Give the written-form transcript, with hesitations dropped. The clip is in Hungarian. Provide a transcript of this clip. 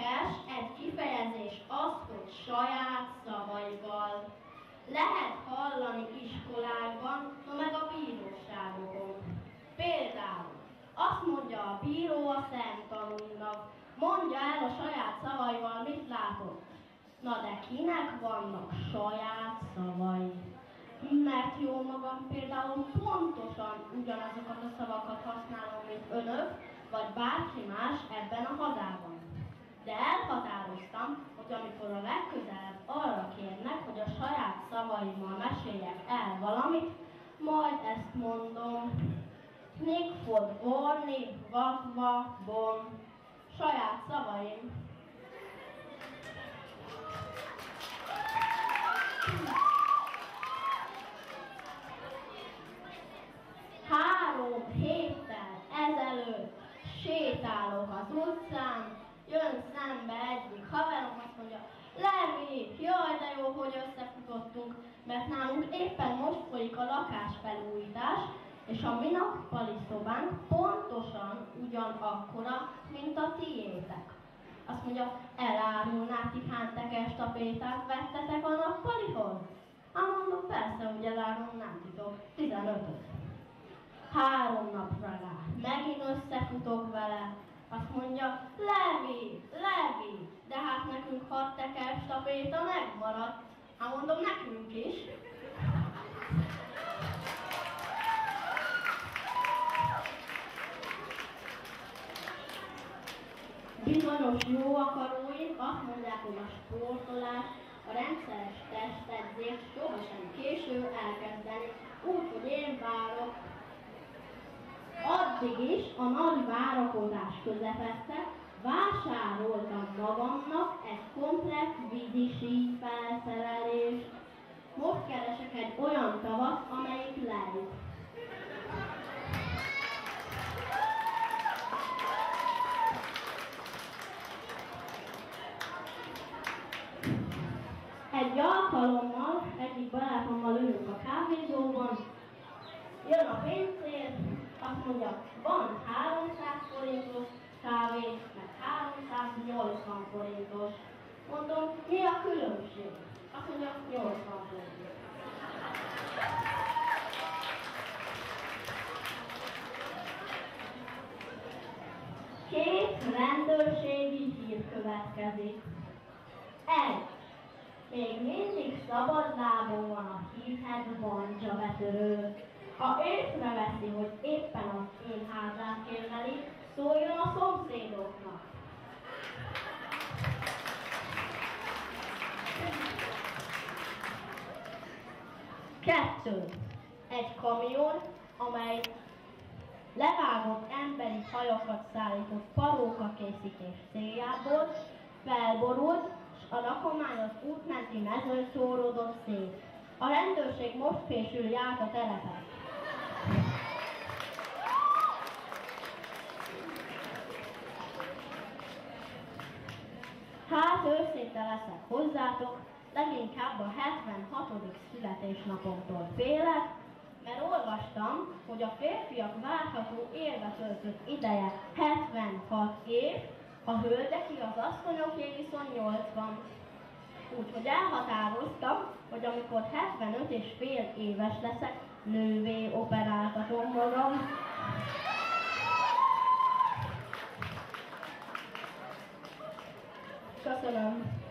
Érdekes egy kifejezés az, hogy saját szavaival. Lehet hallani iskolákban, no meg a bíróságokon. Például azt mondja a bíró a szemtanúnak, mondja el a saját szavaival, mit látott. Na de kinek vannak saját szavai? Mert jó magam például pontosan ugyanazokat a szavakat használom, mint önök, vagy bárki más ebben a hazában. De elhatároztam, hogy amikor a legközelebb arra kérnek, hogy a saját szavaimmal meséljek el valamit, majd ezt mondom. Knik fog vorni, vakva, bon. Saját szavaim. Három héttel ezelőtt sétálok az utcán, jön szembe egyik haverom, azt mondja, Levi, jaj de jó, hogy összefutottunk, mert nálunk éppen most folyik a lakásfelújítás, és a mi nappali szobánk pontosan ugyanakkora, mint a tiétek. Azt mondja, elárulnátik hány tekes tapétát vettetek a nappalihoz? Hát mondom, persze, hogy elárulom, nem titok, 15-öt. 3 napra rá, megint összefutok vele, azt mondja, Levi, de hát nekünk 6 tekes tapéta megmaradt. Hát mondom, nekünk is. Bizonyos jó akaróink azt mondják, hogy a sportolás, a rendszeres testedzést sohasem késő elkezdeni, úgyhogy én várok. Addig is a nagy várakozás közepette vásároltam magamnak egy komplett vízisíj felszerelést. Most keresek egy olyan tavat, amelyik lejut. Egy alkalommal egyik barátommal ülünk a kávézóban, jön a pincér, azt mondja, van 300 forintos kávé, meg 380 forintos. Mondom, mi a különbség? Azt mondja, 80 forintos. Két rendőrségi hír következik. 1. Még mindig szabadlábon van a hírhedt bandzsabetörő. Ha észreveszi, hogy éppen az én házát kérleli, szóljon a szomszédoknak. 2. Egy kamion, amely levágott emberi hajakat szállított parókakészítés céljából, felborult, és a rakomány az útmenti mezőn szóródott szét. A rendőrség most fésüli át a telepet. Hát őszinte leszek hozzátok, leginkább a 76. születésnapomtól félek, mert olvastam, hogy a férfiak várható élve töltött ideje 76 év, a hölgyeké, az asszonyoké viszont 80. Úgyhogy elhatároztam, hogy amikor 75 és fél éves leszek, nővé operáltatom magam. Köszönöm.